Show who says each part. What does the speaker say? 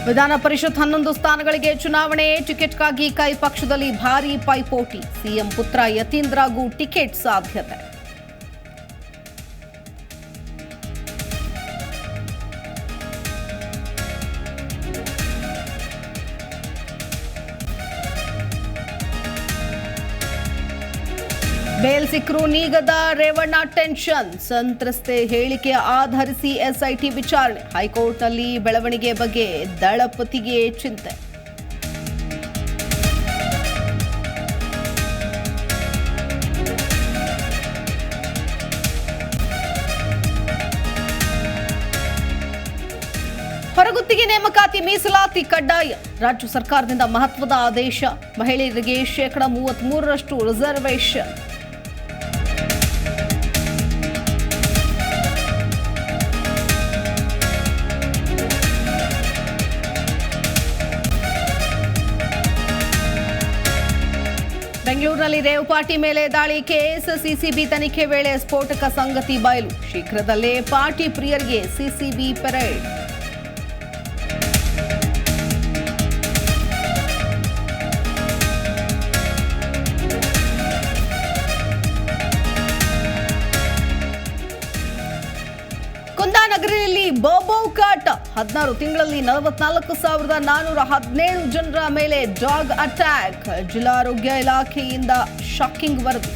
Speaker 1: ವಿಧಾನ ಪರಿಷತ್ 11 ಸ್ಥಾನಗಳಿಗೆ ಚುನಾವಣೆ. ಟಿಕೆಟ್ಗಾಗಿ ಕೈ ಪಕ್ಷದಲ್ಲಿ ಭಾರೀ ಪೈಪೋಟಿ. ಸಿಎಂ ಪುತ್ರ ಯತೀಂದ್ರಗೂ ಟಿಕೆಟ್ ಸಾಧ್ಯತೆ. ಬೇಲ್ ಸಿಕ್ಕರೂ ನೀಗದ ರೇವಣ್ಣ ಟೆನ್ಷನ್. ಸಂತ್ರಸ್ತೆ ಹೇಳಿಕೆ ಆಧರಿಸಿ ಎಸ್ಐಟಿ ವಿಚಾರಣೆ. ಹೈಕೋರ್ಟ್ನಲ್ಲಿ ಬೆಳವಣಿಗೆ ಬಗ್ಗೆ ದಳಪತಿಗೆ ಚಿಂತೆ. ಹೊರಗುತ್ತಿಗೆ ನೇಮಕಾತಿ ಮೀಸಲಾತಿ ಕಡ್ಡಾಯ. ರಾಜ್ಯ ಸರ್ಕಾರದಿಂದ ಮಹತ್ವದ ಆದೇಶ. ಮಹಿಳೆಯರಿಗೆ 33% ರಿಸರ್ವೇಶನ್. ಬೆಂಗಳೂರಿನಲ್ಲಿ ರೇವ್ ಪಾರ್ಟಿ ಮೇಲೆ ದಾಳಿ ಕೇಸ್. ಸಿಸಿಬಿ ತನಿಖೆ ವೇಳೆ ಸ್ಫೋಟಕ ಸಂಗತಿ ಬಯಲು. ಶೀಘ್ರದಲ್ಲೇ ಪಾರ್ಟಿ ಪ್ರಿಯರಿಗೆ ಸಿಸಿಬಿ ಪರೇಡ್. ಕುಂದಾನಗರಿಯಲ್ಲಿ ಬೋಬೋ ಕಾಟ. 16 ತಿಂಗಳಲ್ಲಿ 44,417 ಜನರ ಮೇಲೆ ಡಾಗ್ ಅಟ್ಯಾಕ್. ಜಿಲ್ಲಾರೋಗ್ಯ ಇಲಾಖೆಯಿಂದ ಶಾಕಿಂಗ್ ವರದಿ.